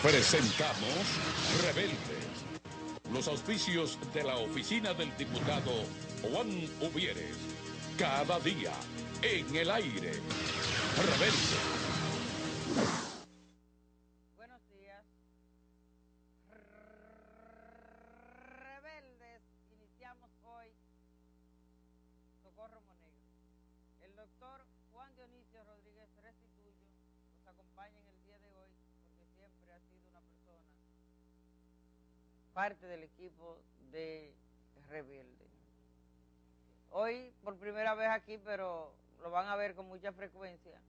Presentamos Rebeldes. Los auspicios de la oficina del diputado Juan Uvieres. Cada día en el aire. Rebeldes. Buenos días. Rebeldes. Iniciamos hoy Socorro Monegro. El doctor Juan Dionisio Rodríguez Restituyo nos acompaña en el día de hoy porque siempre ha sido una persona parte del equipo de Rebelde. Hoy por primera vez aquí, pero lo van a ver con mucha frecuencia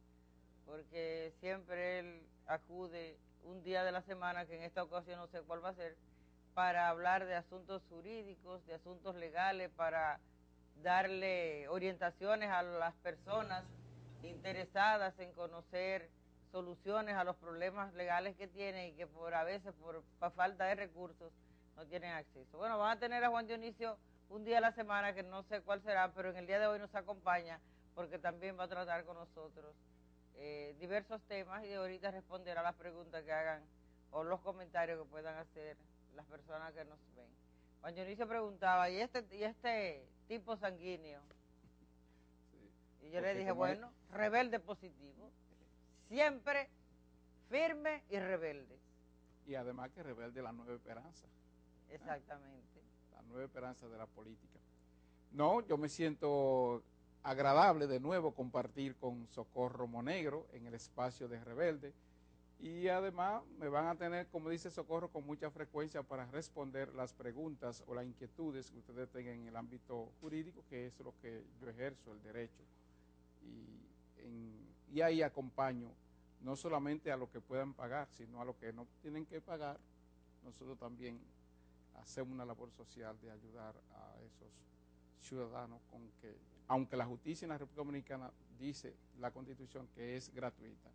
porque siempre él acude un día de la semana, que en esta ocasión no sé cuál va a ser, para hablar de asuntos jurídicos, de asuntos legales, para darle orientaciones a las personas interesadas en conocer soluciones a los problemas legales que tienen y que a veces por falta de recursos no tienen acceso. Bueno, van a tener a Juan Dionisio un día a la semana, que no sé cuál será, pero en el día de hoy nos acompaña porque también va a tratar con nosotros diversos temas y ahorita responder a las preguntas que hagan o los comentarios que puedan hacer las personas que nos ven. Juan Dionisio preguntaba, ¿y este tipo sanguíneo? Sí, y yo le dije, bueno, rebelde positivo, siempre firme y rebelde. Y además que rebelde la nueva esperanza. Exactamente. La nueva esperanza de la política. No, yo me siento agradable de nuevo compartir con Socorro Monegro en el espacio de Rebelde, y además me van a tener, como dice Socorro, con mucha frecuencia para responder las preguntas o las inquietudes que ustedes tengan en el ámbito jurídico, que es lo que yo ejerzo, el derecho, y ahí acompaño no solamente a los que puedan pagar, sino a los que no tienen que pagar. Nosotros también hacemos una labor social de ayudar a esos ciudadanos con que, aunque la justicia en la República Dominicana dice la Constitución que es gratuita,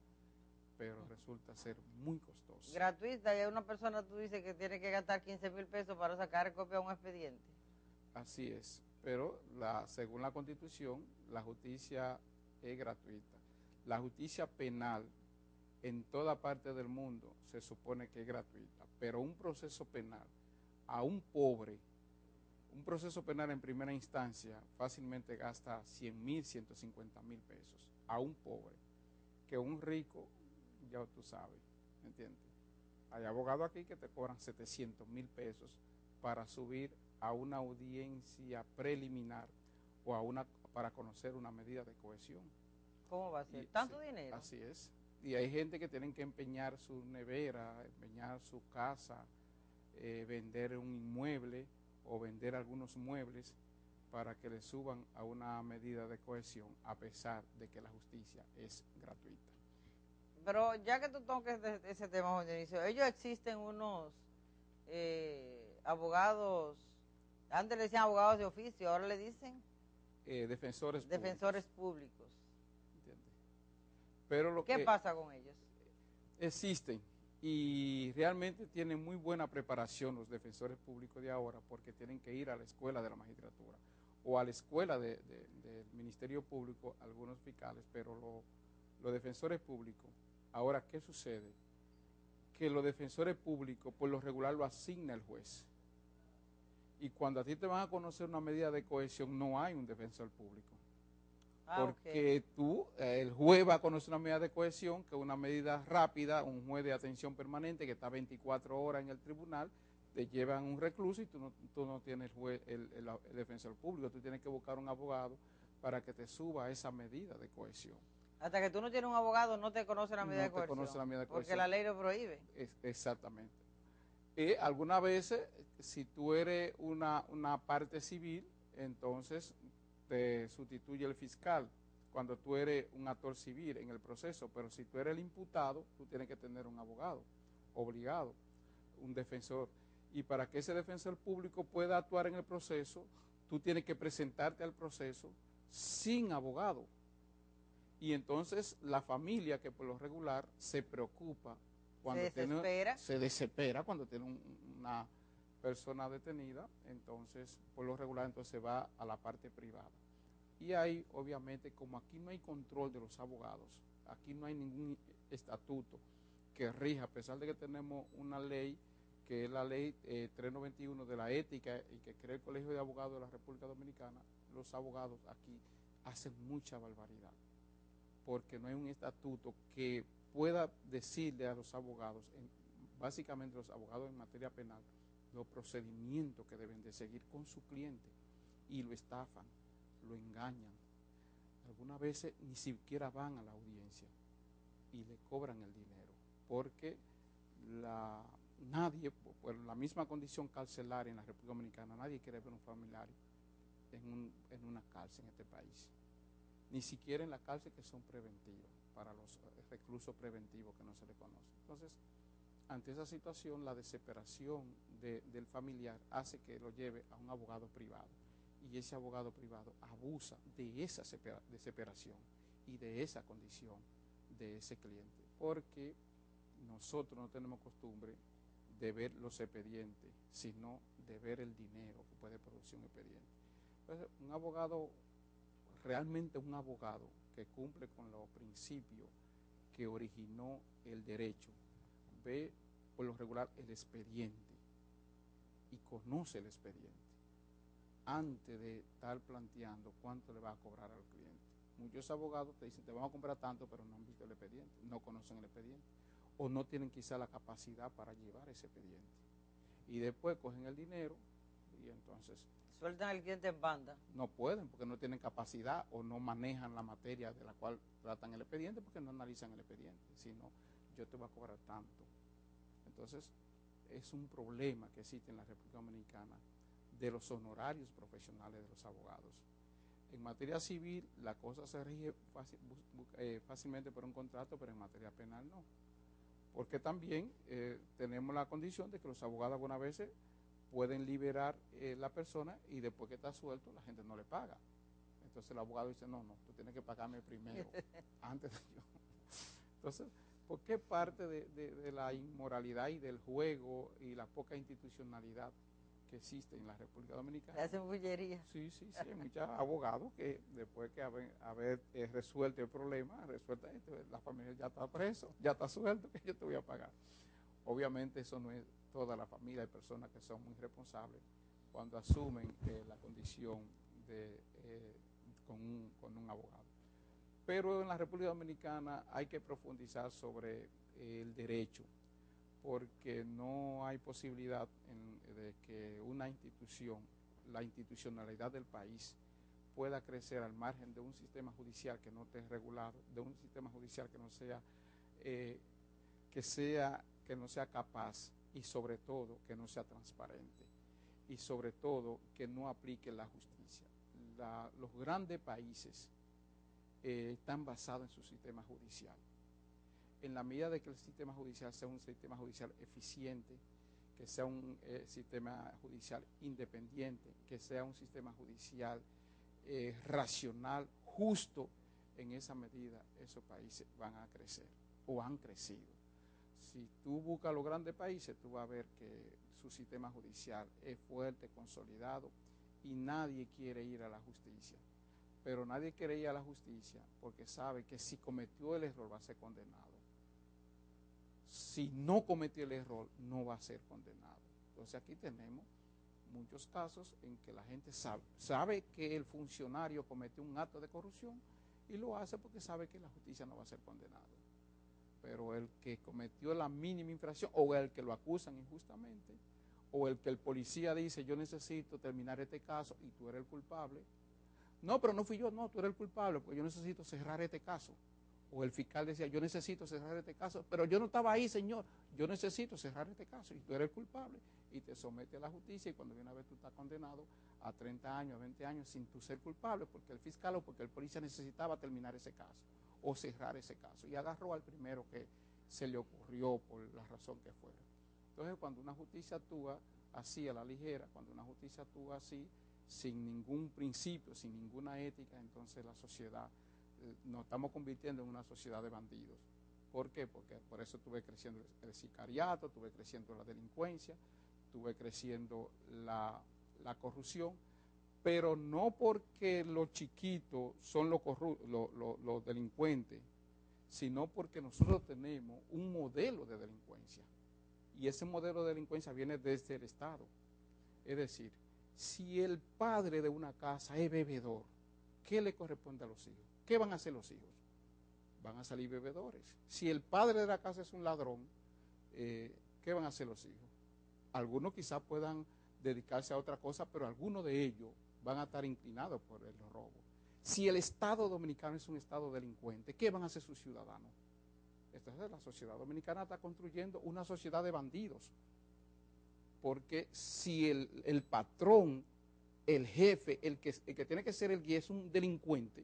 pero resulta ser muy costosa. Gratuita, y a una persona tú dices que tiene que gastar 15,000 pesos para sacar copia de un expediente. Así es, pero según la Constitución, la justicia es gratuita. La justicia penal en toda parte del mundo se supone que es gratuita, pero un proceso penal a un pobre, un proceso penal en primera instancia fácilmente gasta 100,000, 150,000 pesos a un pobre, que un rico, ya tú sabes, ¿me entiendes? Hay abogados aquí que te cobran 700,000 pesos para subir a una audiencia preliminar o para conocer una medida de cohesión. ¿Cómo va a ser? ¿Tanto dinero? Así es. Y hay gente que tienen que empeñar su nevera, empeñar su casa, vender un inmueble o vender algunos muebles para que le suban a una medida de cohesión, a pesar de que la justicia es gratuita. Pero ya que tú toques ese tema, Juan Dionisio, ellos existen unos abogados, antes le decían abogados de oficio, ahora le dicen defensores públicos. ¿Entiendes? Pero ¿Qué pasa con ellos? Existen y realmente tienen muy buena preparación los defensores públicos de ahora, porque tienen que ir a la escuela de la magistratura o a la escuela del Ministerio Público, algunos fiscales, pero los defensores públicos, ahora, ¿qué sucede? Que los defensores públicos por lo regular lo asigna el juez, y cuando a ti te van a conocer una medida de cohesión no hay un defensor público. Porque el juez va a conocer una medida de cohesión, que es una medida rápida, un juez de atención permanente que está 24 horas en el tribunal, te llevan un recluso y tú no tienes el defensor público, tú tienes que buscar un abogado para que te suba esa medida de cohesión. Hasta que tú no tienes un abogado no te conoce la medida de cohesión. No te conoce la medida de cohesión. Porque la ley lo prohíbe. Exactamente. Algunas veces, si tú eres una parte civil, entonces te sustituye el fiscal cuando tú eres un actor civil en el proceso, pero si tú eres el imputado, tú tienes que tener un abogado, obligado, un defensor. Y para que ese defensor público pueda actuar en el proceso, tú tienes que presentarte al proceso sin abogado. Y entonces la familia, que por lo regular se preocupa, se desespera cuando tiene una persona detenida, entonces por lo regular entonces va a la parte privada. Y ahí obviamente, como aquí no hay control de los abogados, aquí no hay ningún estatuto que rija, a pesar de que tenemos una ley que es la ley 391 de la ética y que crea el Colegio de Abogados de la República Dominicana, los abogados aquí hacen mucha barbaridad, porque no hay un estatuto que pueda decirle a los abogados, básicamente los abogados en materia penal, los procedimientos que deben de seguir con su cliente, y lo estafan, lo engañan. Algunas veces ni siquiera van a la audiencia y le cobran el dinero, porque nadie, por la misma condición carcelaria en la República Dominicana, nadie quiere ver un familiar en una cárcel en este país, ni siquiera en la cárcel que son preventivas, para los reclusos preventivos que no se le conoce. Entonces, ante esa situación, la desesperación del familiar hace que lo lleve a un abogado privado, y ese abogado privado abusa de esa desesperación y de esa condición de ese cliente, porque nosotros no tenemos costumbre de ver los expedientes, sino de ver el dinero que puede producir un expediente. Entonces, un abogado, realmente un abogado que cumple con los principios que originó el derecho, ve por lo regular el expediente y conoce el expediente antes de estar planteando cuánto le va a cobrar al cliente. Muchos abogados te dicen, te vamos a comprar tanto, pero no han visto el expediente, no conocen el expediente, o no tienen quizá la capacidad para llevar ese expediente. Y después cogen el dinero y entonces sueltan al cliente en banda. No pueden, porque no tienen capacidad o no manejan la materia de la cual tratan el expediente, porque no analizan el expediente, sino yo te voy a cobrar tanto. Entonces, es un problema que existe en la República Dominicana de los honorarios profesionales de los abogados. En materia civil, la cosa se rige fácilmente por un contrato, pero en materia penal no. Porque también tenemos la condición de que los abogados algunas veces pueden liberar la persona y después que está suelto la gente no le paga. Entonces el abogado dice, no, tú tienes que pagarme primero, antes de yo. Entonces, ¿por qué parte de la inmoralidad y del juego y la poca institucionalidad que existe en la República Dominicana? Le hacen bullería. Sí, hay muchos abogados que después que haber resuelto el problema, la familia ya está preso, ya está suelto, que yo te voy a pagar. Obviamente eso no es toda la familia, hay personas que son muy responsables cuando asumen la condición con un abogado. Pero en la República Dominicana hay que profundizar sobre el derecho, porque no hay posibilidad de que una institución, la institucionalidad del país, pueda crecer al margen de un sistema judicial que no esté regulado, de un sistema judicial que no sea capaz, y sobre todo que no sea transparente, y sobre todo que no aplique la justicia. Los grandes países están basados en su sistema judicial. En la medida de que el sistema judicial sea un sistema judicial eficiente, que sea un sistema judicial independiente, que sea un sistema judicial racional, justo, en esa medida esos países van a crecer o han crecido. Si tú buscas los grandes países, tú vas a ver que su sistema judicial es fuerte, consolidado, y nadie quiere ir a la justicia. Pero nadie quiere ir a la justicia porque sabe que si cometió el error va a ser condenado. Si no cometió el error, no va a ser condenado. Entonces aquí tenemos muchos casos en que la gente sabe que el funcionario cometió un acto de corrupción y lo hace porque sabe que la justicia no va a ser condenado. Pero el que cometió la mínima infracción, o el que lo acusan injustamente, o el que el policía dice, yo necesito terminar este caso y tú eres el culpable. No, pero no fui yo, no, tú eres el culpable porque yo necesito cerrar este caso. O el fiscal decía, yo necesito cerrar este caso, pero yo no estaba ahí, señor, yo necesito cerrar este caso y tú eres el culpable, y te somete a la justicia, y cuando viene a ver tú estás condenado a 30 años, a 20 años sin tú ser culpable, porque el fiscal o porque el policía necesitaba terminar ese caso o cerrar ese caso, y agarró al primero que se le ocurrió por la razón que fuera. Entonces, cuando una justicia actúa así a la ligera, cuando una justicia actúa así sin ningún principio, sin ninguna ética, entonces la sociedad nos estamos convirtiendo en una sociedad de bandidos. ¿Por qué? Porque por eso tuve creciendo el sicariato, tuve creciendo la delincuencia, tuve creciendo la corrupción, pero no porque los chiquitos son los delincuentes, sino porque nosotros tenemos un modelo de delincuencia. Y ese modelo de delincuencia viene desde el Estado. Es decir, si el padre de una casa es bebedor, ¿qué le corresponde a los hijos? ¿Qué van a hacer los hijos? Van a salir bebedores. Si el padre de la casa es un ladrón, ¿qué van a hacer los hijos? Algunos quizás puedan dedicarse a otra cosa, pero algunos de ellos van a estar inclinados por el robo. Si el Estado dominicano es un Estado delincuente, ¿qué van a hacer sus ciudadanos? Entonces la sociedad dominicana está construyendo una sociedad de bandidos. Porque si el patrón, el jefe, el que tiene que ser el guía es un delincuente,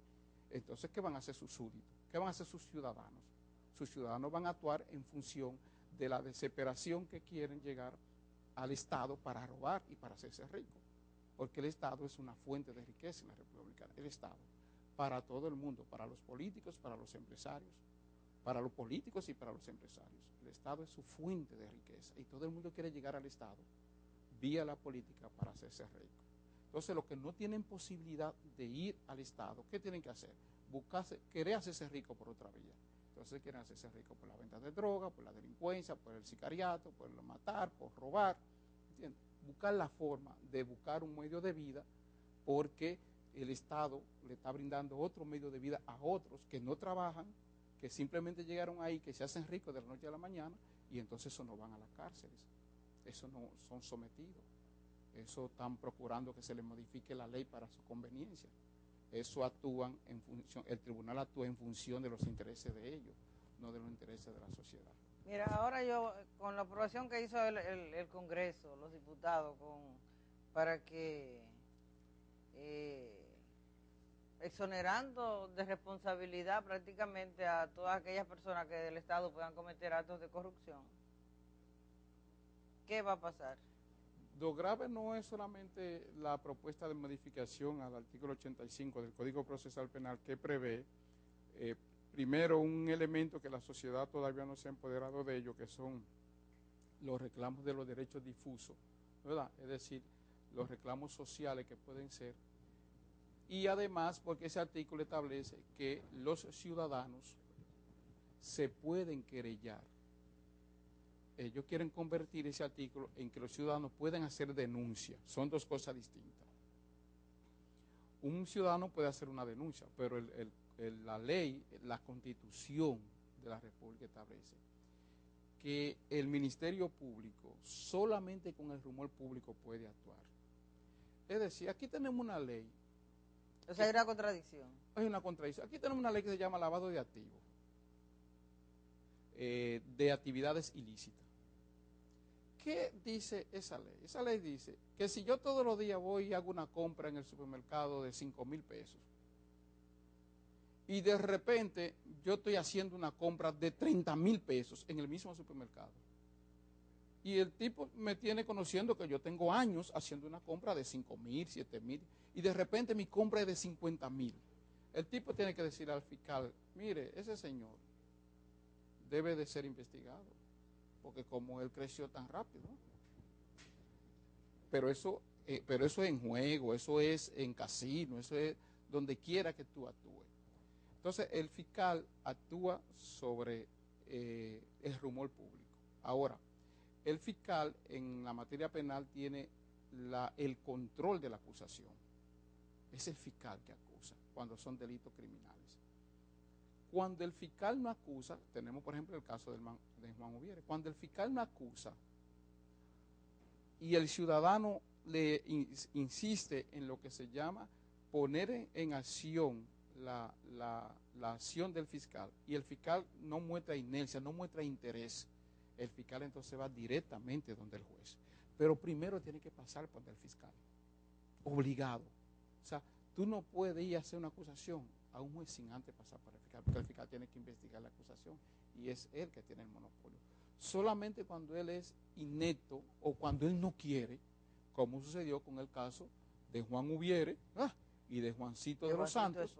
entonces ¿qué van a hacer sus súbditos? ¿Qué van a hacer sus ciudadanos? Sus ciudadanos van a actuar en función de la desesperación que quieren llegar al Estado para robar y para hacerse rico. Porque el Estado es una fuente de riqueza en la República Dominicana. El Estado, para todo el mundo, para los políticos, para los empresarios, para los políticos y para los empresarios. El Estado es su fuente de riqueza y todo el mundo quiere llegar al Estado vía la política para hacerse rico. Entonces, los que no tienen posibilidad de ir al Estado, ¿qué tienen que hacer? Querer hacerse rico por otra vía. Entonces quieren hacerse rico por la venta de droga, por la delincuencia, por el sicariato, por el matar, por robar. ¿Entiendes? Buscar la forma de buscar un medio de vida porque el Estado le está brindando otro medio de vida a otros que no trabajan, que simplemente llegaron ahí, que se hacen ricos de la noche a la mañana y entonces eso no van a las cárceles. Eso no son sometidos. Eso están procurando que se les modifique la ley para su conveniencia. Eso actúan en función, el tribunal actúa en función de los intereses de ellos, no de los intereses de la sociedad. Mira, ahora yo, con la aprobación que hizo el Congreso, los diputados, para que exonerando de responsabilidad prácticamente a todas aquellas personas que del Estado puedan cometer actos de corrupción, ¿qué va a pasar? Lo grave no es solamente la propuesta de modificación al artículo 85 del Código Procesal Penal que prevé, primero, un elemento que la sociedad todavía no se ha empoderado de ello, que son los reclamos de los derechos difusos, ¿verdad? Es decir, los reclamos sociales que pueden ser, y además porque ese artículo establece que los ciudadanos se pueden querellar. Ellos quieren convertir ese artículo en que los ciudadanos pueden hacer denuncia. Son dos cosas distintas. Un ciudadano puede hacer una denuncia, pero la ley, la Constitución de la República establece que el Ministerio Público solamente con el rumor público puede actuar. Es decir, aquí tenemos una ley. O sea, hay una contradicción. Hay una contradicción. Aquí tenemos una ley que se llama lavado de activos, de actividades ilícitas. ¿Qué dice esa ley? Esa ley dice que si yo todos los días voy y hago una compra en el supermercado de 5,000 pesos y de repente yo estoy haciendo una compra de 30,000 pesos en el mismo supermercado y el tipo me tiene conociendo que yo tengo años haciendo una compra de 5,000, 7,000 y de repente mi compra es de 50,000, el tipo tiene que decir al fiscal, mire, ese señor debe de ser investigado porque como él creció tan rápido. Pero eso es en juego, eso es en casino, eso es donde quiera que tú actúes. Entonces el fiscal actúa sobre el rumor público. Ahora, el fiscal en la materia penal tiene el control de la acusación. Es el fiscal que acusa cuando son delitos criminales. Cuando el fiscal no acusa, tenemos por ejemplo el caso de Juan Ubiere, cuando el fiscal no acusa y el ciudadano le insiste en lo que se llama poner en acción la acción del fiscal y el fiscal no muestra inercia, no muestra interés, el fiscal entonces va directamente donde el juez. Pero primero tiene que pasar por el fiscal, obligado. O sea, tú no puedes ir a hacer una acusación a un juez sin antes pasar por el fiscal, porque el fiscal tiene que investigar la acusación y es él que tiene el monopolio. Solamente cuando él es inepto o cuando él no quiere, como sucedió con el caso de Juan Ubiere y de Juancito de los Santos,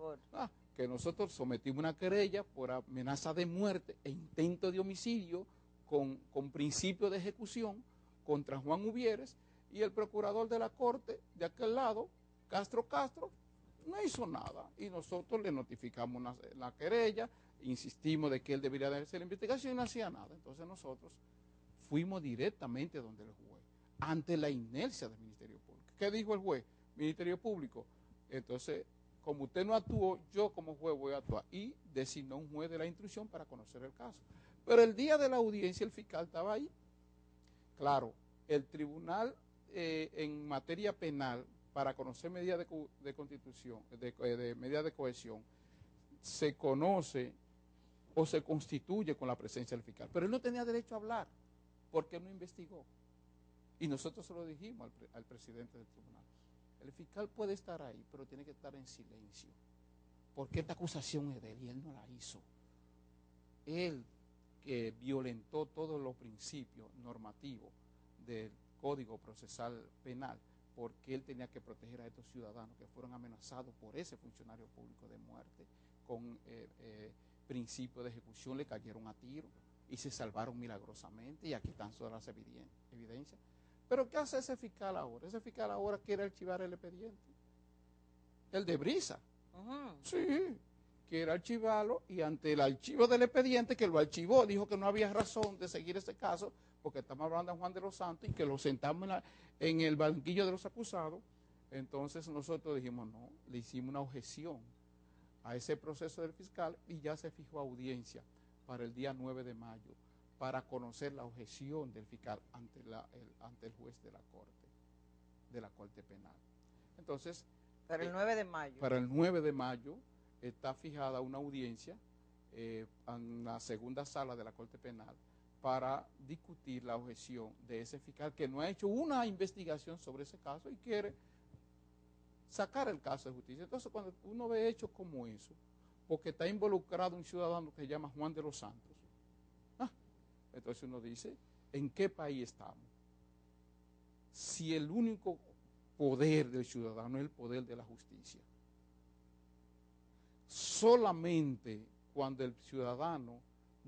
que nosotros sometimos una querella por amenaza de muerte e intento de homicidio con principio de ejecución contra Juan Ubieres, y el procurador de la corte de aquel lado, Castro, no hizo nada y nosotros le notificamos la querella insistimos de que él debería de hacer la investigación y no hacía nada. Entonces nosotros fuimos directamente donde el juez, ante la inercia del Ministerio Público. ¿Qué dijo el juez? Ministerio Público, entonces, como usted no actuó, yo como juez voy a actuar. Y designó un juez de la instrucción para conocer el caso. Pero el día de la audiencia el fiscal estaba ahí. Claro, el tribunal en materia penal, para conocer medidas de constitución, de medidas de cohesión, se conoce o se constituye con la presencia del fiscal. Pero él no tenía derecho a hablar, porque él no investigó. Y nosotros se lo dijimos al presidente del tribunal. El fiscal puede estar ahí, pero tiene que estar en silencio, porque esta acusación es de él y él no la hizo. Él que violentó todos los principios normativos del Código Procesal Penal, porque él tenía que proteger a estos ciudadanos que fueron amenazados por ese funcionario público de muerte, con principio de ejecución, le cayeron a tiro y se salvaron milagrosamente, y aquí están todas las evidencias. Pero ¿qué hace ese fiscal ahora? Ese fiscal ahora quiere archivar el expediente. El de Brisa. Sí, quiere archivarlo, y ante el archivo del expediente, que lo archivó, dijo que no había razón de seguir ese caso, porque estamos hablando de Juan de los Santos y que lo sentamos en el banquillo de los acusados. Entonces nosotros dijimos no, le hicimos una objeción a ese proceso del fiscal y ya se fijó audiencia para el día 9 de mayo para conocer la objeción del fiscal ante el juez de la Corte Penal. Entonces, para el 9 de mayo. Para el 9 de mayo está fijada una audiencia en la segunda sala de la Corte Penal para discutir la objeción de ese fiscal que no ha hecho una investigación sobre ese caso y quiere sacar el caso de justicia. Entonces, cuando uno ve hechos como eso, porque está involucrado un ciudadano que se llama Juan de los Santos, entonces uno dice, ¿en qué país estamos? Si el único poder del ciudadano es el poder de la justicia. Solamente cuando el ciudadano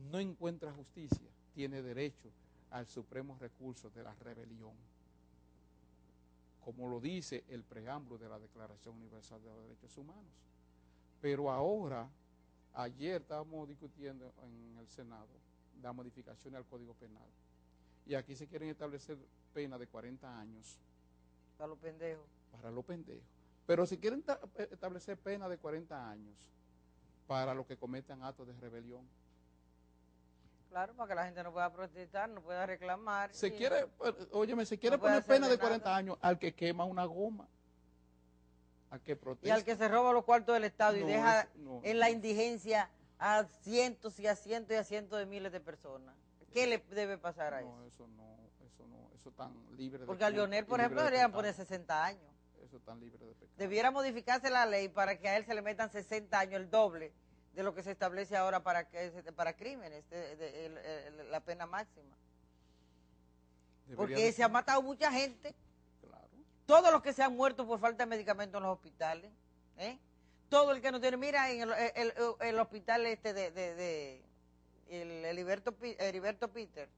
no encuentra justicia, tiene derecho al supremo recurso de la rebelión, como lo dice el preámbulo de la Declaración Universal de los Derechos Humanos. Pero ahora, ayer estábamos discutiendo en el Senado la modificación al Código Penal, y aquí se quieren establecer penas de 40 años. Para los pendejos. Para los pendejos. Pero si quieren establecer penas de 40 años para los que cometan actos de rebelión. Claro, para que la gente no pueda protestar, no pueda reclamar. Se quiere no poner pena de 40 años al que quema una goma, al que protesta. Y al que se roba los cuartos del Estado y deja en la indigencia a cientos y a cientos y a cientos de miles de personas. ¿Qué le debe pasar a eso? Eso tan libre de. Porque a Leonel, por ejemplo, deberían poner 60 años. Eso tan libre de pecado. Debiera modificarse la ley para que a él se le metan 60 años, el doble de lo que se establece ahora para crímenes, la pena máxima. Porque se ha matado mucha gente. Claro. Todos los que se han muerto por falta de medicamentos en los hospitales. Todo el que no tiene, mira, en el hospital Heriberto Peter.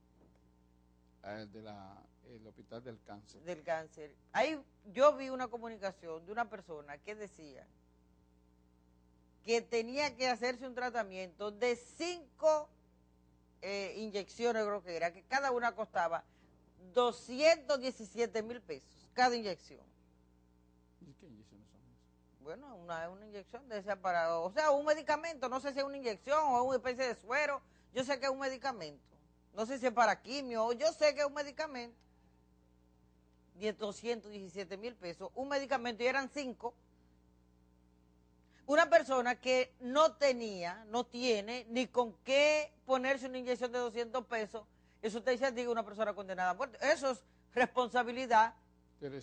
El hospital del cáncer. Del cáncer. Ahí yo vi una comunicación de una persona que decía que tenía que hacerse un tratamiento de 5 inyecciones, creo que era, que cada una costaba 217,000 pesos, cada inyección. ¿Y qué inyecciones son esas? Bueno, una inyección de esa para, o sea, un medicamento, no sé si es una inyección o una especie de suero, yo sé que es un medicamento, no sé si es para quimio, yo sé que es un medicamento, 217,000 pesos, un medicamento, y eran 5. Una persona que no tiene ni con qué ponerse una inyección de 200 pesos, eso te dice, digo, una persona condenada a muerte. Eso es responsabilidad del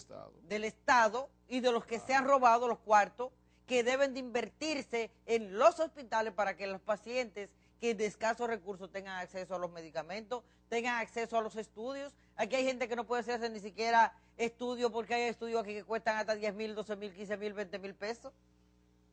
Estado y de los que se han robado los cuartos, que deben de invertirse en los hospitales para que los pacientes que de escasos recursos tengan acceso a los medicamentos, tengan acceso a los estudios. Aquí hay gente que no puede hacerse ni siquiera estudios, porque hay estudios aquí que cuestan hasta 10,000, 12,000, 15,000, 20,000 pesos.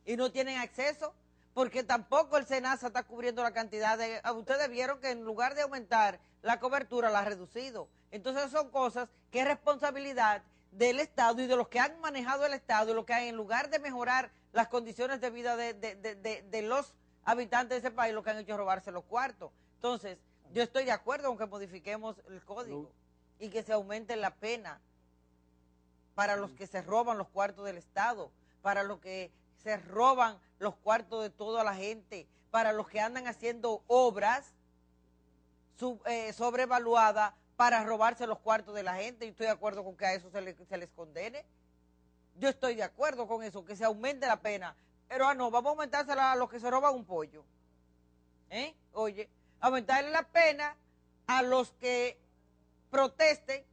Y no tienen acceso, porque tampoco el SENASA está cubriendo la cantidad de. Ustedes vieron que en lugar de aumentar la cobertura, la ha reducido. Entonces son cosas que es responsabilidad del Estado y de los que han manejado el Estado, y lo que hay, en lugar de mejorar las condiciones de vida de los habitantes de ese país lo que han hecho es robarse los cuartos. Entonces, yo estoy de acuerdo con que modifiquemos el código y que se aumente la pena para los que se roban los cuartos del Estado, para los que se roban los cuartos de toda la gente, para los que andan haciendo obras sobrevaluadas para robarse los cuartos de la gente. Yo estoy de acuerdo con que a eso se les condene. Yo estoy de acuerdo con eso, que se aumente la pena. Pero no, vamos a aumentársela a los que se roban un pollo. Oye, aumentarle la pena a los que protesten.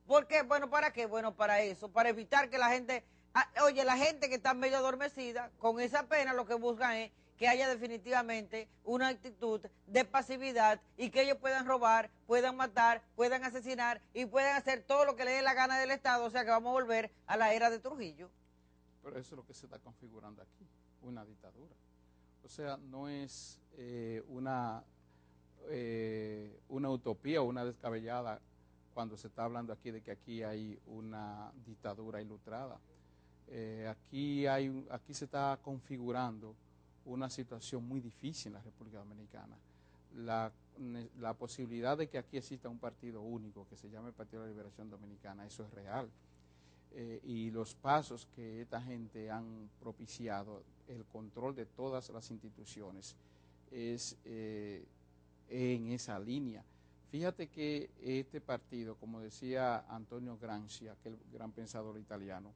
¿Por qué? Bueno, ¿para qué? Bueno, para eso, para evitar que la gente... Oye, la gente que está medio adormecida, con esa pena lo que buscan es que haya definitivamente una actitud de pasividad y que ellos puedan robar, puedan matar, puedan asesinar y puedan hacer todo lo que les dé la gana del Estado. O sea que vamos a volver a la era de Trujillo. Pero eso es lo que se está configurando aquí, una dictadura. O sea, no es una utopía o una descabellada cuando se está hablando aquí de que aquí hay una dictadura ilustrada. Aquí se está configurando una situación muy difícil en la República Dominicana. La posibilidad de que aquí exista un partido único que se llame Partido de la Liberación Dominicana, eso es real. Y los pasos que esta gente han propiciado, el control de todas las instituciones, es en esa línea. Fíjate que este partido, como decía Antonio Gramsci, aquel gran pensador italiano,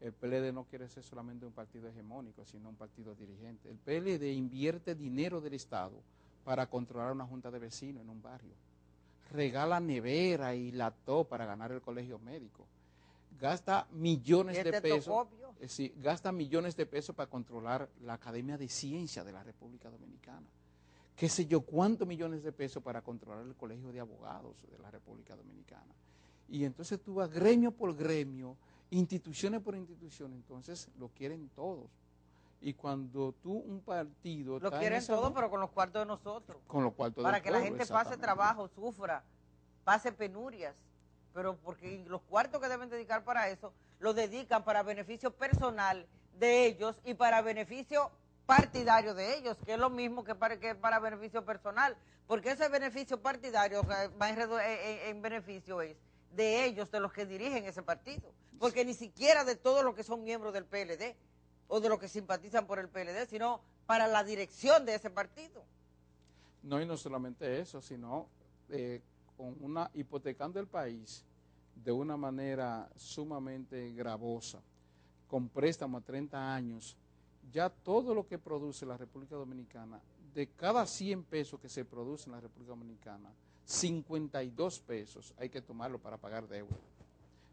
el PLD no quiere ser solamente un partido hegemónico, sino un partido dirigente. El PLD invierte dinero del Estado para controlar una junta de vecinos en un barrio. Regala nevera y laptop para ganar el colegio médico. Gasta millones de pesos. Gasta millones de pesos para controlar la Academia de Ciencias de la República Dominicana. Qué sé yo, cuántos millones de pesos para controlar el Colegio de Abogados de la República Dominicana. Y entonces tú vas gremio por gremio, instituciones por instituciones, entonces lo quieren todos. Y cuando tú, un partido... Lo quieren todos, pero con los cuartos de nosotros. Con los cuartos para del que pueblo, la gente pase trabajo, sufra, pase penurias. Pero porque los cuartos que deben dedicar para eso, los dedican para beneficio personal de ellos y para beneficio partidario de ellos, que es lo mismo que para beneficio personal, porque ese beneficio partidario va en beneficio es de ellos, de los que dirigen ese partido, porque ni siquiera de todos los que son miembros del PLD o de los que simpatizan por el PLD, sino para la dirección de ese partido. No, y no solamente eso, sino hipotecando el país de una manera sumamente gravosa, con préstamo a 30 años, ya todo lo que produce la República Dominicana, de cada 100 pesos que se produce en la República Dominicana, 52 pesos hay que tomarlo para pagar deuda.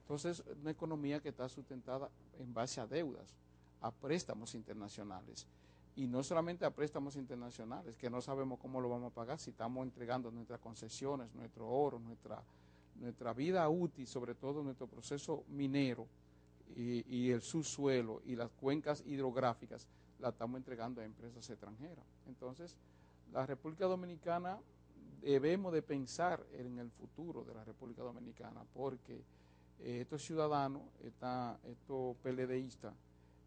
Entonces, una economía que está sustentada en base a deudas, a préstamos internacionales. Y no solamente a préstamos internacionales, que no sabemos cómo lo vamos a pagar si estamos entregando nuestras concesiones, nuestro oro, nuestra vida útil, sobre todo nuestro proceso minero y el subsuelo y las cuencas hidrográficas, la estamos entregando a empresas extranjeras. Entonces, la República Dominicana, debemos de pensar en el futuro de la República Dominicana, porque estos ciudadanos, estos PLDistas,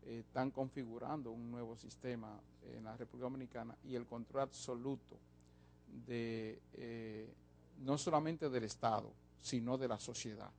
están configurando un nuevo sistema en la República Dominicana y el control absoluto no solamente del Estado, sino de la sociedad,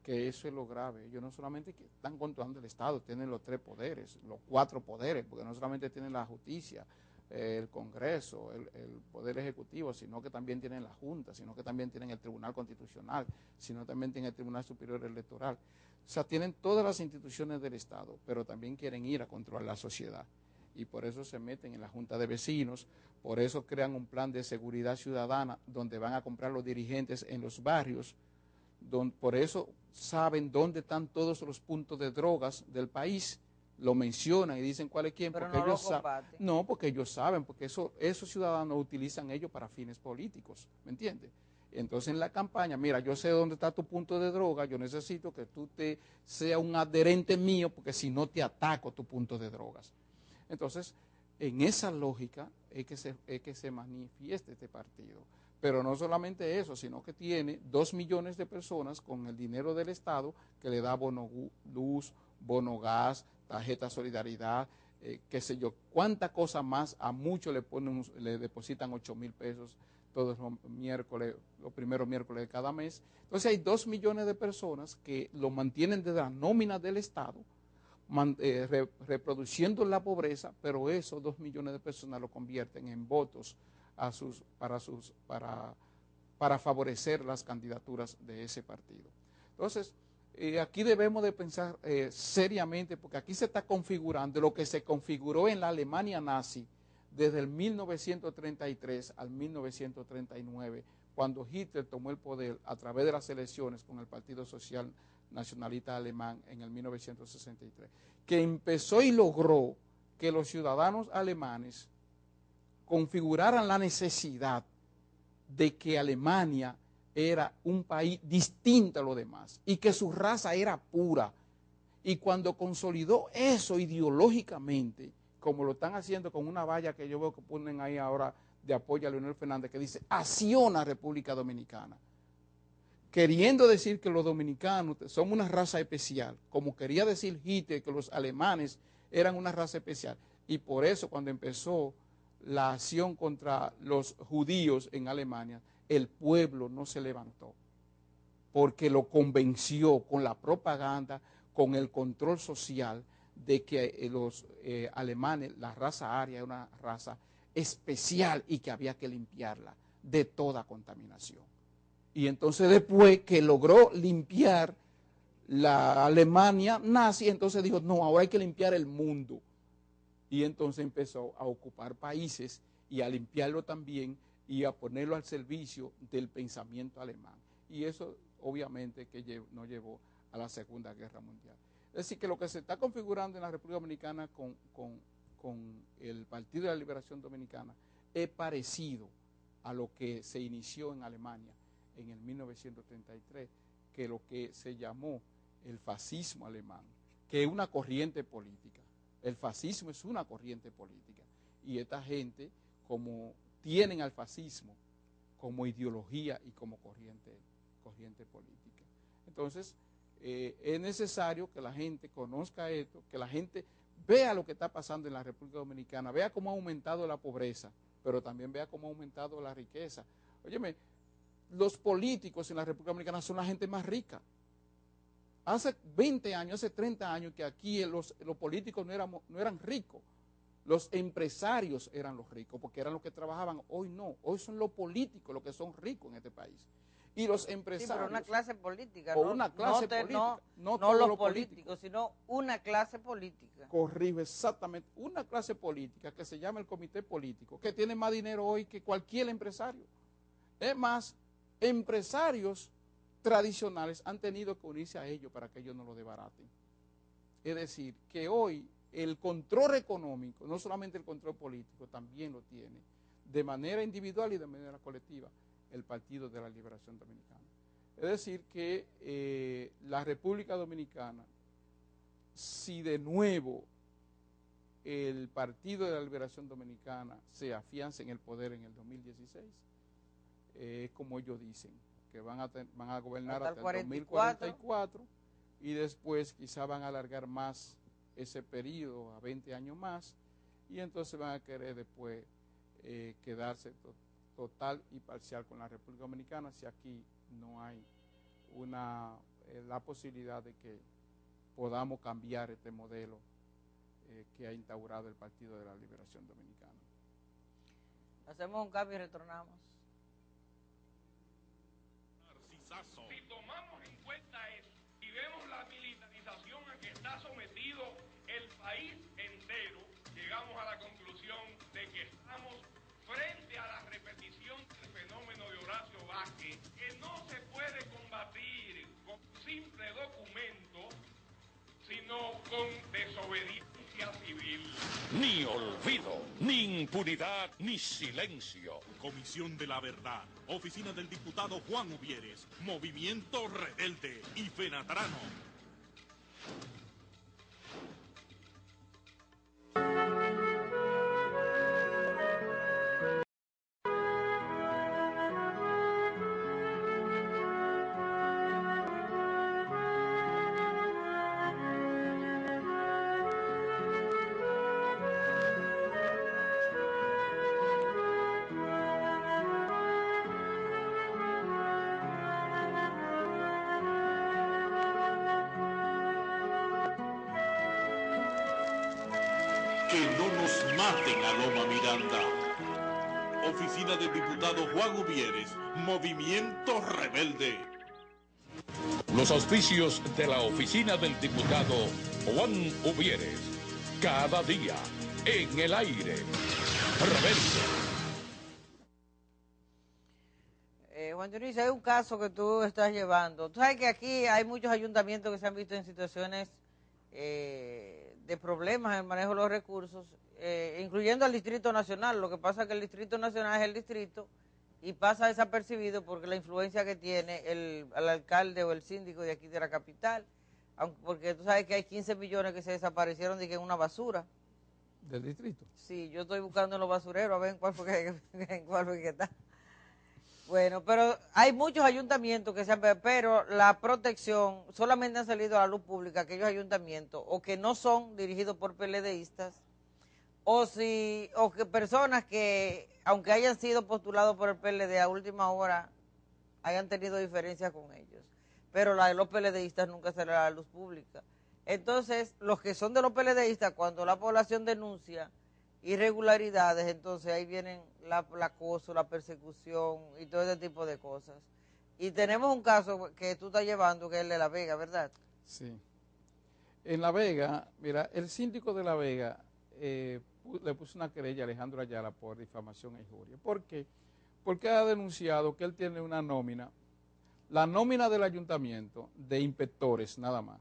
que eso es lo grave. Ellos no solamente que están controlando el Estado, tienen los 3 poderes, los 4 poderes, porque no solamente tienen la justicia, el Congreso, el Poder Ejecutivo, sino que también tienen la Junta, sino que también tienen el Tribunal Constitucional, sino también tienen el Tribunal Superior Electoral. O sea, tienen todas las instituciones del Estado, pero también quieren ir a controlar la sociedad. Y por eso se meten en la Junta de Vecinos, por eso crean un plan de seguridad ciudadana donde van a comprar los dirigentes en los barrios, por eso saben dónde están todos los puntos de drogas del país, lo mencionan y dicen cuál es quién, pero porque no ellos saben. No, porque ellos saben, porque esos ciudadanos utilizan ellos para fines políticos, ¿me entiendes? Entonces en la campaña, mira, yo sé dónde está tu punto de droga, yo necesito que tú seas un adherente mío, porque si no te ataco tu punto de drogas. Entonces, en esa lógica es que se manifiesta este partido. Pero no solamente eso, sino que tiene 2 millones de personas con el dinero del Estado que le da bono luz, bono gas, tarjeta solidaridad, qué sé yo, cuánta cosa más, a muchos le depositan 8,000 pesos todos los miércoles, los primeros miércoles de cada mes. Entonces hay 2 millones de personas que lo mantienen de la nómina del Estado, reproduciendo la pobreza, pero esos 2 millones de personas lo convierten en votos para favorecer las candidaturas de ese partido. Entonces, aquí debemos de pensar seriamente, porque aquí se está configurando lo que se configuró en la Alemania nazi desde el 1933 al 1939, cuando Hitler tomó el poder a través de las elecciones con el Partido Social Nacionalista Alemán en el 1963, que empezó y logró que los ciudadanos alemanes configuraran la necesidad de que Alemania era un país distinto a los demás y que su raza era pura. Y cuando consolidó eso ideológicamente, como lo están haciendo con una valla que yo veo que ponen ahí ahora de apoyo a Leonel Fernández, que dice acciona República Dominicana, queriendo decir que los dominicanos somos una raza especial, como quería decir Hitler que los alemanes eran una raza especial. Y por eso cuando empezó la acción contra los judíos en Alemania, el pueblo no se levantó, porque lo convenció con la propaganda, con el control social, de que los alemanes, la raza aria, era una raza especial y que había que limpiarla de toda contaminación. Y entonces después que logró limpiar la Alemania nazi, entonces dijo, no, ahora hay que limpiar el mundo. Y entonces empezó a ocupar países y a limpiarlo también y a ponerlo al servicio del pensamiento alemán. Y eso obviamente que nos llevó a la Segunda Guerra Mundial. Es decir, que lo que se está configurando en la República Dominicana con el Partido de la Liberación Dominicana es parecido a lo que se inició en Alemania en el 1933, que lo que se llamó el fascismo alemán, que es una corriente política. El fascismo es una corriente política. Y esta gente, como tienen al fascismo como ideología y como corriente política. Entonces, es necesario que la gente conozca esto, que la gente vea lo que está pasando en la República Dominicana, vea cómo ha aumentado la pobreza, pero también vea cómo ha aumentado la riqueza. Óyeme, los políticos en la República Dominicana son la gente más rica. Hace 20 años, hace 30 años que aquí los políticos no eran ricos. Los empresarios eran los ricos, porque eran los que trabajaban. Hoy no, hoy son los políticos los que son ricos en este país. Y los empresarios... Sí, pero una clase política, o una clase política, no todos los los políticos, sino una clase política. Corrijo, exactamente. Una clase política que se llama el comité político, que tiene más dinero hoy que cualquier empresario. Es más, empresarios tradicionales han tenido que unirse a ellos para que ellos no lo desbaraten. Es decir, que hoy el control económico, no solamente el control político, también lo tiene de manera individual y de manera colectiva el Partido de la Liberación Dominicana. Es decir, que la República Dominicana, si de nuevo el Partido de la Liberación Dominicana se afianza en el poder en el 2016, como ellos dicen, que van a gobernar hasta el 2044 y después quizá van a alargar más ese periodo a 20 años más y entonces van a querer después quedarse total y parcial con la República Dominicana si aquí no hay la posibilidad de que podamos cambiar este modelo que ha instaurado el Partido de la Liberación Dominicana. Hacemos un cambio y retornamos. Si tomamos en cuenta eso y vemos la militarización a que está sometido el país entero, llegamos a la conclusión de que estamos frente a la repetición del fenómeno de Horacio Vázquez, que no se puede combatir con simple documento, sino con desobediencia civil. Ni olvido, ni impunidad, ni silencio. Comisión de la Verdad, Oficina del Diputado Juan Uvieres, Movimiento Rebelde y Fenatrano. Que no nos maten a Loma Miranda. Oficina del diputado Juan Uvieres, Movimiento Rebelde. Los auspicios de la oficina del diputado Juan Uvieres. Cada día en el aire. Rebelde. Juan Dionisio, hay un caso que tú estás llevando. Tú sabes que aquí hay muchos ayuntamientos que se han visto en situaciones de problemas en el manejo de los recursos, incluyendo al Distrito Nacional. Lo que pasa es que el Distrito Nacional es el distrito y pasa desapercibido porque la influencia que tiene el alcalde o el síndico de aquí de la capital, porque tú sabes que hay 15 millones que se desaparecieron de que en una basura. ¿Del distrito? Sí, yo estoy buscando en los basureros a ver en cuál fue que está. Bueno, pero hay muchos ayuntamientos que se han, pero la protección solamente han salido a la luz pública aquellos ayuntamientos o que no son dirigidos por PLDistas o que personas que, aunque hayan sido postulados por el PLD a última hora, hayan tenido diferencias con ellos. Pero la de los PLDistas nunca salió a la luz pública. Entonces, los que son de los PLDistas, cuando la población denuncia irregularidades, entonces ahí vienen el acoso, la persecución y todo ese tipo de cosas. Y tenemos un caso que tú estás llevando, que es el de La Vega, ¿verdad? Sí. En La Vega, mira, el síndico de La Vega le puso una querella a Alejandro Ayala por difamación e injuria. ¿Por qué? Porque ha denunciado que él tiene una nómina, la nómina del ayuntamiento de inspectores nada más,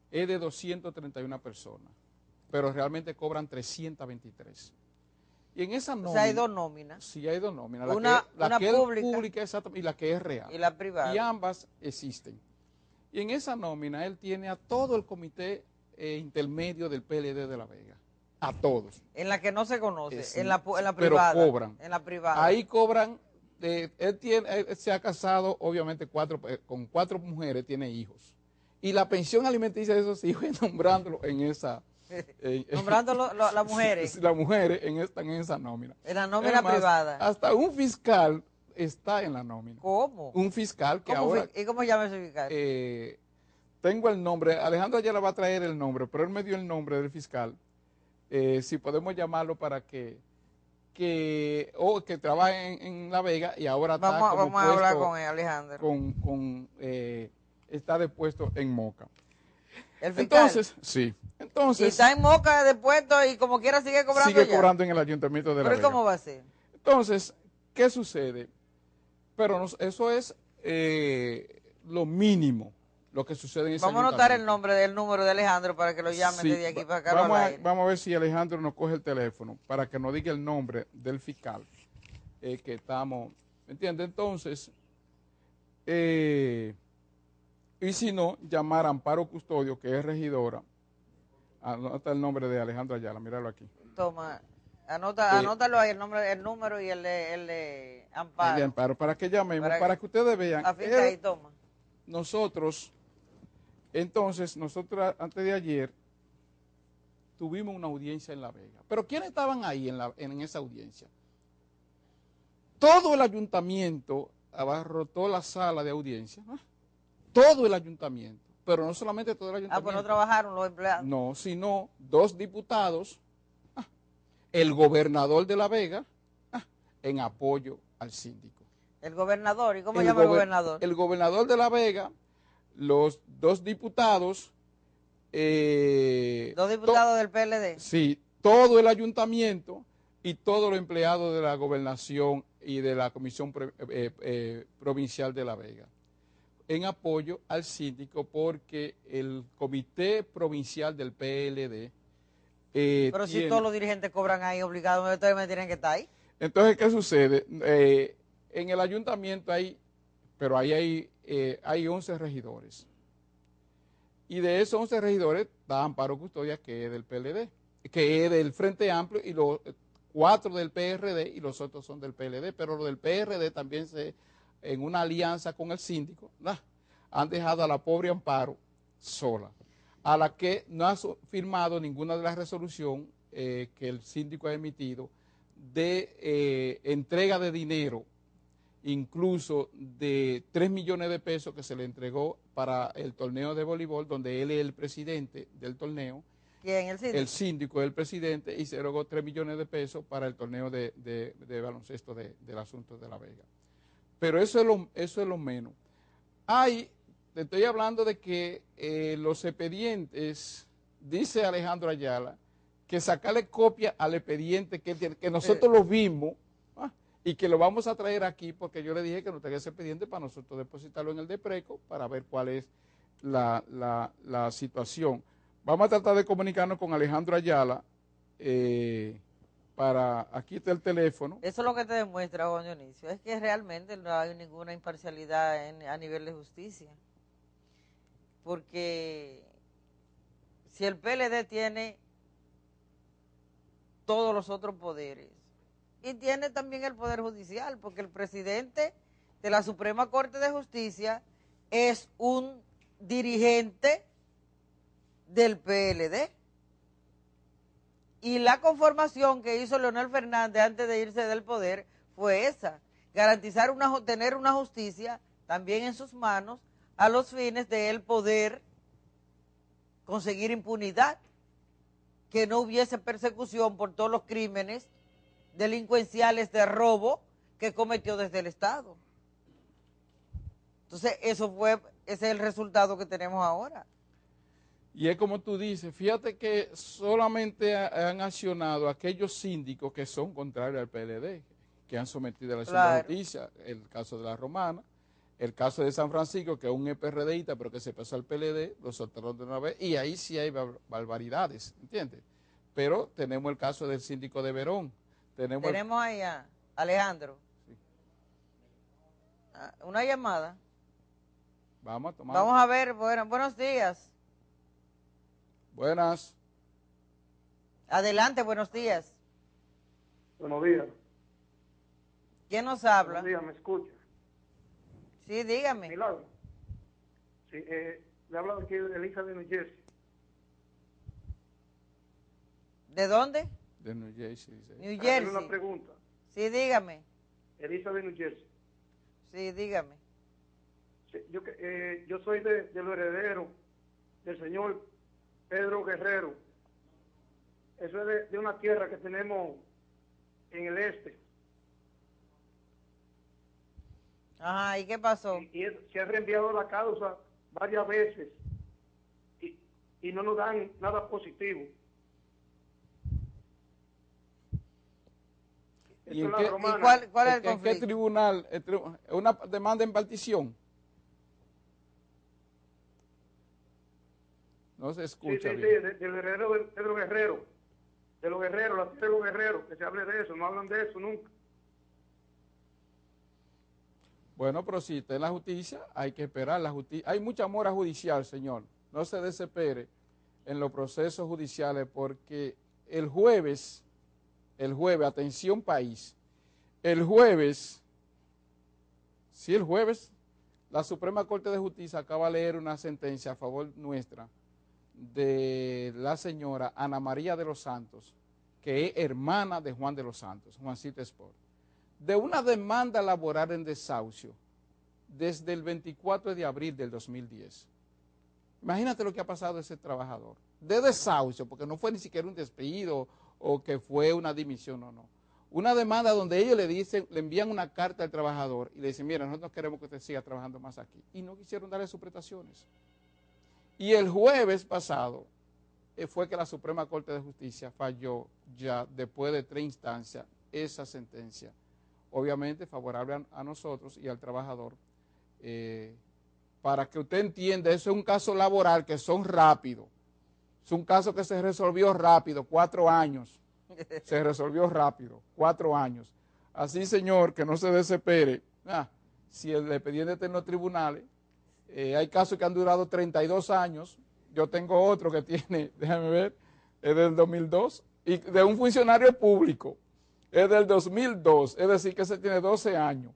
es de 231 personas, pero realmente cobran 323. Y en esa nómina... O sea, hay dos nóminas. Sí, hay dos nóminas. Una la que pública, es pública y la que es real. Y la privada. Y ambas existen. Y en esa nómina él tiene a todo el comité intermedio del PLD de La Vega. A todos. En la que no se conoce, Sí, en la privada. pero cobran. En la privada. Ahí cobran, él se ha casado obviamente con 4 mujeres, tiene hijos. Y la pensión alimenticia de esos hijos es nombrándolo en esa... nombrando las mujeres. Las mujeres están en esa nómina. En la nómina privada. Hasta un fiscal está en la nómina. ¿Cómo? Un fiscal que ahora... ¿Y cómo llama ese fiscal? Tengo el nombre, Alejandro Ayala va a traer el nombre, pero él me dio el nombre del fiscal. Si podemos llamarlo para que trabaje en La Vega y ahora vamos a hablar con él, Alejandro. Está depuesto en Moca. ¿El fiscal? Entonces, sí. Entonces, y está en Moca de puesto y como quiera sigue cobrando sigue ya. cobrando en el ayuntamiento de La Vega. ¿Pero cómo va a ser? Entonces, ¿qué sucede? Pero eso es lo mínimo, lo que sucede en ese Vamos a anotar el número de Alejandro para que lo llamen desde aquí para acá. Vamos a ver si Alejandro nos coge el teléfono para que nos diga el nombre del fiscal que estamos, ¿me entiendes? Entonces, y si no, llamar a Amparo Custodio, que es regidora. Anota el nombre de Alejandro Ayala, míralo aquí. Toma, anótalo ahí, el número y el de Amparo. El de Amparo, para que llamemos, para que ustedes vean. Ahí, toma. Nosotros, antes de ayer, tuvimos una audiencia en La Vega. Pero ¿quiénes estaban ahí en esa audiencia? Todo el ayuntamiento abarrotó la sala de audiencia, ¿no? Todo el ayuntamiento, pero no solamente todo el ayuntamiento. Pues no trabajaron los empleados. No, sino 2 diputados, el gobernador de La Vega, en apoyo al síndico. ¿El gobernador? ¿Y cómo llama el gobernador? El gobernador de La Vega, los 2 diputados. 2 diputados del PLD. Sí, todo el ayuntamiento y todos los empleados de la gobernación y de la Comisión Provincial de La Vega, en apoyo al síndico, porque el Comité Provincial del PLD... pero si todos los dirigentes cobran ahí obligados, ustedes me tienen que estar ahí. Entonces, ¿qué sucede? En el ayuntamiento hay 11 regidores. Y de esos 11 regidores está Amparo Custodia, que es del PLD, que es del Frente Amplio, y los 4 del PRD y los otros son del PLD, pero los del PRD también en una alianza con el síndico, han dejado a la pobre Amparo sola, a la que no ha firmado ninguna de las resoluciones que el síndico ha emitido de entrega de dinero, incluso de 3 millones de pesos que se le entregó para el torneo de voleibol, donde él es el presidente del torneo, ¿Quién? ¿El síndico? El síndico del presidente y se erogó 3 millones de pesos para el torneo de baloncesto del asunto de La Vega. Pero eso es lo menos. Te estoy hablando de que los expedientes, dice Alejandro Ayala, que sacarle copia al expediente que nosotros lo vimos y que lo vamos a traer aquí porque yo le dije que nos traiga ese expediente para nosotros depositarlo en el DEPRECO para ver cuál es la situación. Vamos a tratar de comunicarnos con Alejandro Ayala aquí está el teléfono. Eso es lo que te demuestra, Juan Dionisio, es que realmente no hay ninguna imparcialidad a nivel de justicia. Porque si el PLD tiene todos los otros poderes y tiene también el Poder Judicial, porque el presidente de la Suprema Corte de Justicia es un dirigente del PLD. Y la conformación que hizo Leonel Fernández antes de irse del poder fue esa, garantizar tener una justicia también en sus manos a los fines de él poder conseguir impunidad, que no hubiese persecución por todos los crímenes delincuenciales de robo que cometió desde el Estado. Entonces, ese es el resultado que tenemos ahora. Y es como tú dices, fíjate que solamente han accionado aquellos síndicos que son contrarios al PLD, que han sometido a la acción de justicia, el caso de la Romana, el caso de San Francisco, que es un PRDista, pero que se pasó al PLD, lo soltaron de una vez, y ahí sí hay barbaridades, ¿entiendes? Pero tenemos el caso del síndico de Verón. Tenemos ahí a Alejandro. Sí. Una llamada. Vamos a tomar. Vamos a ver, buenos días. Buenas. Adelante, buenos días. Buenos días. ¿Quién nos habla? Buenos días, ¿me escucha? Sí, dígame. Milagro. Sí, le habla aquí de Elisa de New Jersey. ¿De dónde? De New Jersey. Dice. New Jersey. Una pregunta. Sí, dígame. Elisa de New Jersey. Sí, dígame. Sí, yo soy de los herederos del señor Pedro Guerrero. Eso es de una tierra que tenemos en el este. Ajá, ¿y qué pasó? Y se ha reenviado la causa varias veces y no nos dan nada positivo. ¿Y en cuál es el conflicto? ¿En qué tribunal? ¿Una demanda en partición? No se escucha sí, bien. Sí, del heredero de Pedro Guerrero. De los guerreros, la tierra de los guerreros, que se hable de eso, no hablan de eso nunca. Bueno, pero si está en la justicia, hay que esperar. Hay mucha mora judicial, señor. No se desespere en los procesos judiciales porque el jueves, atención país, el jueves, la Suprema Corte de Justicia acaba de leer una sentencia a favor nuestra de la señora Ana María de los Santos, que es hermana de Juan de los Santos, Juancito Sport, de una demanda laboral en desahucio desde el 24 de abril del 2010. Imagínate lo que ha pasado a ese trabajador. De desahucio, porque no fue ni siquiera un despido o que fue una dimisión, no. Una demanda donde ellos le envían una carta al trabajador y le dicen, mira, nosotros queremos que usted siga trabajando más aquí. Y no quisieron darle sus prestaciones. Y el jueves pasado fue que la Suprema Corte de Justicia falló ya después de 3 instancias esa sentencia, obviamente favorable a nosotros y al trabajador. Para que usted entienda, eso es un caso laboral que son rápidos. Es un caso que se resolvió rápido, 4 años. Se resolvió rápido, 4 años. Así, señor, que no se desespere. Si el expediente está en los tribunales, hay casos que han durado 32 años. Yo tengo otro que tiene, déjame ver, es del 2002, y de un funcionario público, es del 2002, es decir, que ese tiene 12 años.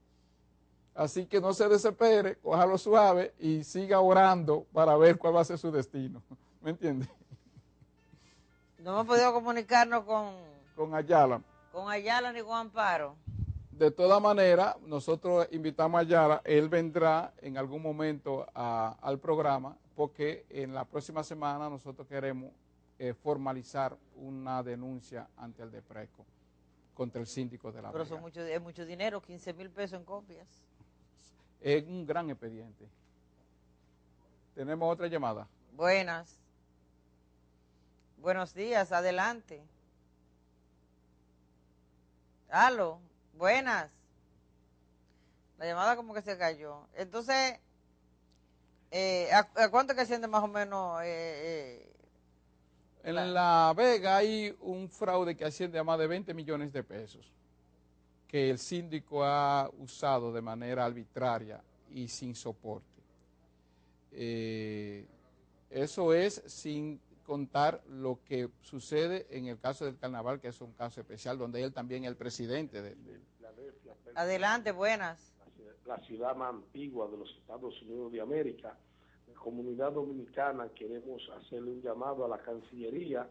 Así que no se desespere, cójalo suave y siga orando para ver cuál va a ser su destino. ¿Me entiende? No hemos podido comunicarnos con Ayala. Con Ayala ni con Amparo. De todas maneras, nosotros invitamos a Ayala, él vendrá en algún momento al programa, porque en la próxima semana nosotros queremos formalizar una denuncia ante el DEPRECO contra el síndico de La Vega. Pero es mucho dinero, 15,000 pesos en copias. Es un gran expediente. ¿Tenemos otra llamada? Buenas. Buenos días, adelante. Aló, buenas. La llamada como que se cayó. Entonces, ¿a cuánto que asciende más o menos? En La Vega hay un fraude que asciende a más de 20 millones de pesos, que el síndico ha usado de manera arbitraria y sin soporte. Eso es sin contar lo que sucede en el caso del carnaval, que es un caso especial, donde él también es el presidente de... Adelante, buenas. La ciudad más antigua de los Estados Unidos de América. La comunidad dominicana queremos hacerle un llamado a la Cancillería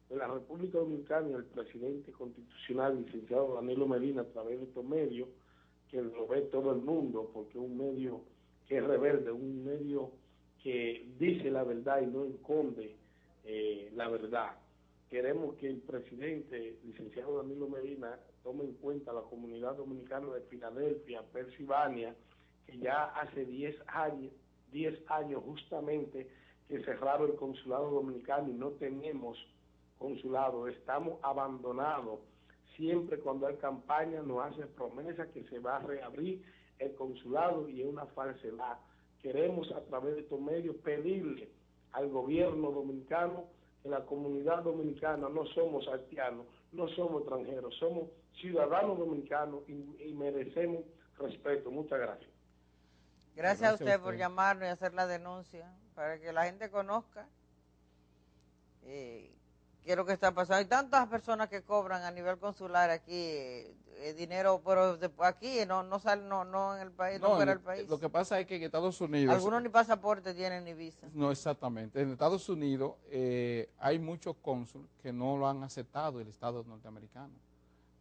de la República Dominicana y al presidente constitucional, licenciado Danilo Medina, a través de estos medios, que lo ve todo el mundo, porque es un medio que es rebelde, un medio que dice la verdad y no esconde la verdad. Queremos que el presidente, licenciado Danilo Medina, tome en cuenta a la comunidad dominicana de Filadelfia, Pensilvania, que ya hace 10 años justamente que cerraron el consulado dominicano y no tenemos consulado, estamos abandonados. Siempre cuando hay campaña nos hace promesa que se va a reabrir el consulado y es una falsedad. Queremos a través de estos medios pedirle al gobierno dominicano que la comunidad dominicana no somos haitianos, no somos extranjeros, somos ciudadanos dominicanos y merecemos respeto. Muchas gracias. Gracias a usted por llamarnos y hacer la denuncia, para que la gente conozca qué es lo que está pasando. Hay tantas personas que cobran a nivel consular aquí dinero, pero aquí no salen, no en el país, no fuera del país. Lo que pasa es que en Estados Unidos... Algunos ni pasaporte tienen ni visa. No, exactamente. En Estados Unidos hay muchos cónsules que no lo han aceptado el Estado norteamericano.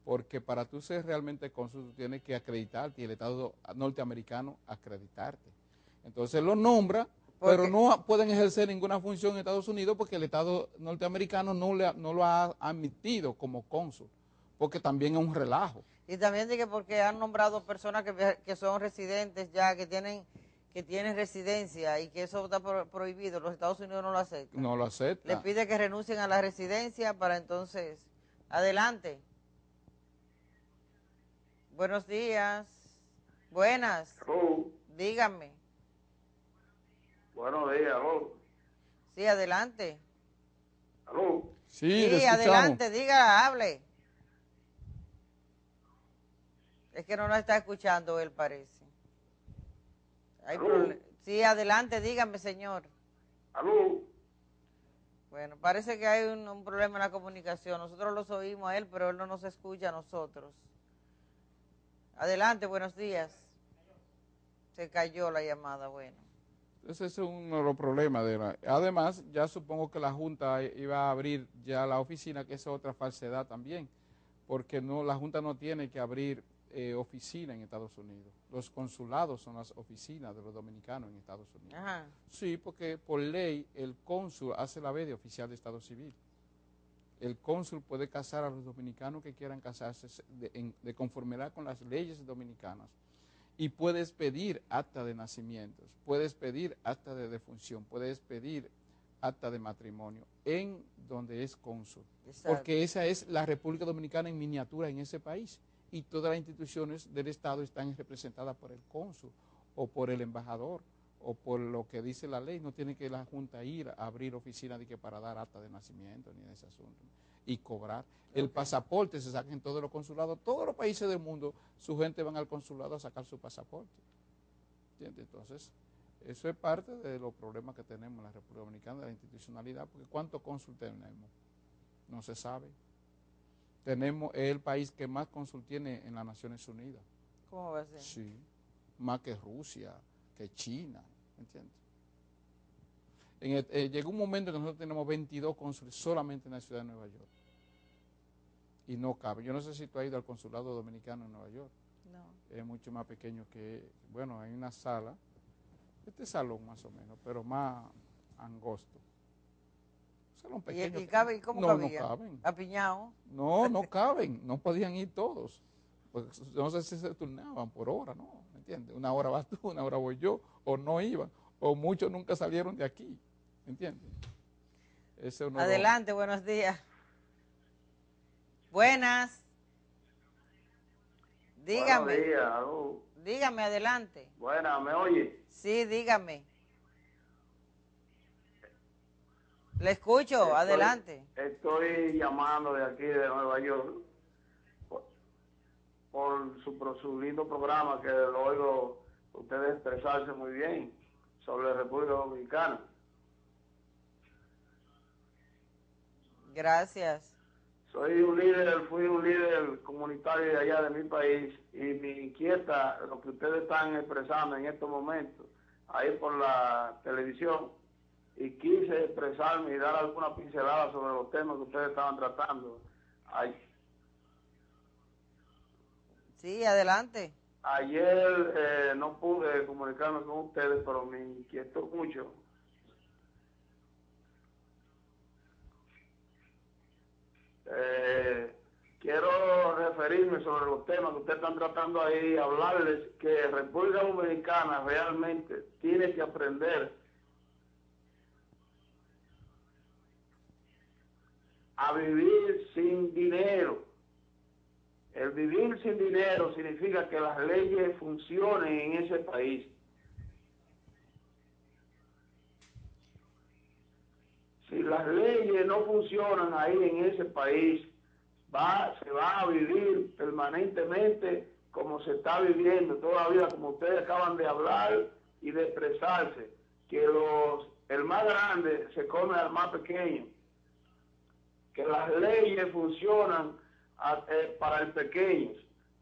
Porque para tú ser realmente cónsul, tú tienes que acreditarte y el Estado norteamericano acreditarte. Entonces lo nombra, pero no pueden ejercer ninguna función en Estados Unidos porque el Estado norteamericano no lo ha admitido como cónsul, porque también es un relajo. Y también dije porque han nombrado personas que son residentes ya, que tienen residencia y que eso está prohibido. Los Estados Unidos no lo aceptan. No lo aceptan. Le pide que renuncien a la residencia para entonces... Adelante. Buenos días. Buenas. Aló. Dígame. Buenos días, aló. Sí, adelante. Aló. Sí, le adelante, diga, hable. Es que no nos está escuchando él, parece. Sí, adelante, dígame, señor. Aló. Bueno, parece que hay un problema en la comunicación. Nosotros los oímos a él, pero él no nos escucha a nosotros. Adelante, buenos días. Se cayó la llamada, bueno. Ese es uno de los problemas. Además, ya supongo que la Junta iba a abrir ya la oficina, que es otra falsedad también, porque la Junta no tiene que abrir oficina en Estados Unidos. Los consulados son las oficinas de los dominicanos en Estados Unidos. Ajá. Sí, porque por ley el cónsul hace la vez de oficial de Estado Civil. El cónsul puede casar a los dominicanos que quieran casarse de conformidad con las leyes dominicanas. Y puedes pedir acta de nacimientos, puedes pedir acta de defunción, puedes pedir acta de matrimonio en donde es cónsul. Exacto. Porque esa es la República Dominicana en miniatura en ese país. Y todas las instituciones del Estado están representadas por el cónsul o por el embajador o por lo que dice la ley. No tiene que la Junta ir a abrir oficina para dar acta de nacimiento ni de ese asunto y cobrar. El pasaporte se saca en todos los consulados. Todos los países del mundo, su gente van al consulado a sacar su pasaporte. ¿Entiendes? Entonces, eso es parte de los problemas que tenemos en la República Dominicana, de la institucionalidad, porque ¿cuántos cónsul tenemos? No se sabe. Es el país que más cónsul tiene en las Naciones Unidas. ¿Cómo va a ser? Sí, más que Rusia, que China, ¿entiendes? Llegó un momento que nosotros tenemos 22 cónsules solamente en la ciudad de Nueva York. Y no cabe. Yo no sé si tú has ido al consulado dominicano en Nueva York. No. Es mucho más pequeño que, bueno, hay una sala, este salón más o menos, pero más angosto. salón pequeño. ¿Y cómo no, cabían? No caben. ¿Apiñados? No caben, no podían ir todos. Pues no sé si se turnaban por hora, ¿no? ¿Me entiendes? Una hora vas tú, una hora voy yo, o no iban, o muchos nunca salieron de aquí, ¿me entiendes? Adelante, buenos días. Buenas. Dígame. Buenos días, aló. Dígame, adelante. Buenas, ¿me oye? Sí, dígame. Le escucho, adelante. Estoy llamando de aquí, de Nueva York, por su lindo programa, que lo oigo ustedes expresarse muy bien sobre la República Dominicana. Gracias. Fui un líder comunitario de allá de mi país, y me inquieta lo que ustedes están expresando en estos momentos, ahí por la televisión, y quise expresarme y dar alguna pincelada sobre los temas que ustedes estaban tratando. Sí, adelante. Ayer no pude comunicarme con ustedes, pero me inquietó mucho. Quiero referirme sobre los temas que ustedes están tratando ahí, hablarles que República Dominicana realmente tiene que aprender a vivir sin dinero. El vivir sin dinero significa que las leyes funcionen en ese país. Si las leyes no funcionan ahí en ese país, se va a vivir permanentemente como se está viviendo todavía, como ustedes acaban de hablar y de expresarse, que el más grande se come al más pequeño, que las leyes funcionan para el pequeño.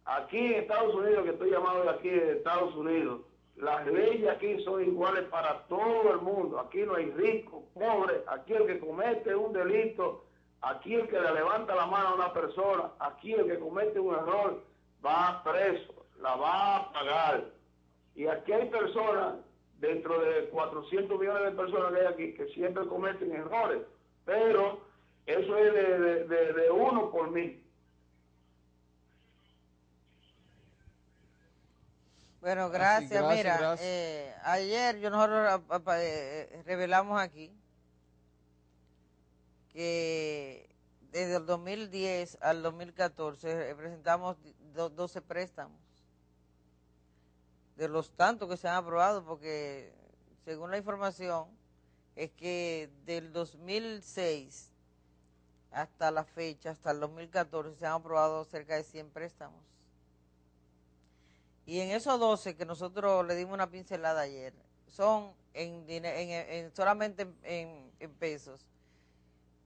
Aquí en Estados Unidos, que estoy llamado de aquí de Estados Unidos, las leyes aquí son iguales para todo el mundo. Aquí no hay rico, pobre. Aquí el que comete un delito, aquí el que le levanta la mano a una persona, aquí el que comete un error va preso, la va a pagar. Y aquí hay personas, dentro de 400 millones de personas que hay aquí, que siempre cometen errores, pero eso es de uno por mil. Bueno, gracias. Mira, gracias. Ayer nosotros revelamos aquí que desde el 2010 al 2014 presentamos 12 préstamos, de los tantos que se han aprobado, porque según la información es que del 2006 hasta la fecha, hasta el 2014, se han aprobado cerca de 100 préstamos. Y en esos 12 que nosotros le dimos una pincelada ayer, son solamente en pesos,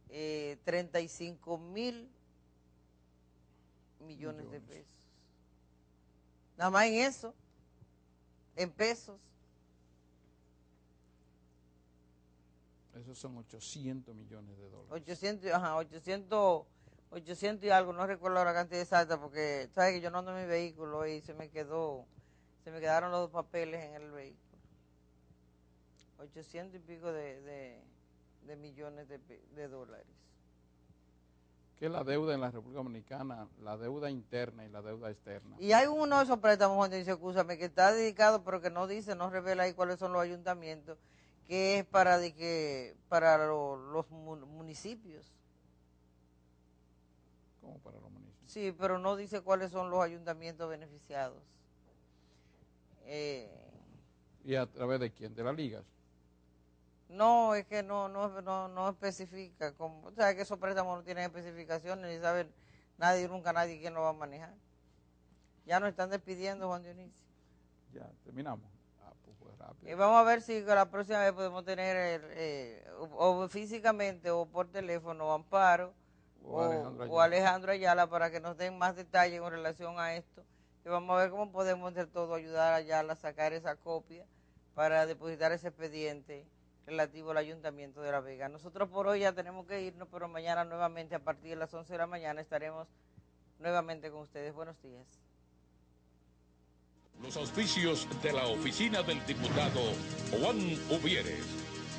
35,000 millones de pesos. Nada más en eso, en pesos. Esos son 800 millones de dólares. 800 y algo, no recuerdo la cantidad exacta, porque sabes que yo no ando en mi vehículo y se me quedaron los papeles en el vehículo. 800 y pico de millones de dólares. Que es la deuda en la República Dominicana, la deuda interna y la deuda externa. Y hay uno de esos préstamos, Juan, dice, escúchame, que está dedicado, pero que no revela ahí cuáles son los ayuntamientos, que es para los municipios. ¿Cómo para los municipios? Sí, pero no dice cuáles son los ayuntamientos beneficiados. ¿Y a través de quién? ¿De las ligas? No, es que no especifica. O sea, que esos préstamos no tienen especificaciones, ni sabe nunca nadie quién lo va a manejar. Ya nos están despidiendo, Juan Dionisio. Ya, terminamos. Pues rápido. Vamos a ver si la próxima vez podemos tener, o físicamente o por teléfono, Amparo o Alejandro Ayala, para que nos den más detalles en relación a esto. Y vamos a ver cómo podemos entre todos ayudar a Ayala a sacar esa copia para depositar ese expediente relativo al Ayuntamiento de La Vega. Nosotros por hoy ya tenemos que irnos, pero mañana nuevamente a partir de las 11 de la mañana estaremos nuevamente con ustedes. Buenos días. Los auspicios de la oficina del diputado Juan Ubieres.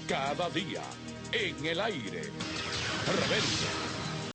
Cada día en el aire. Rebelde.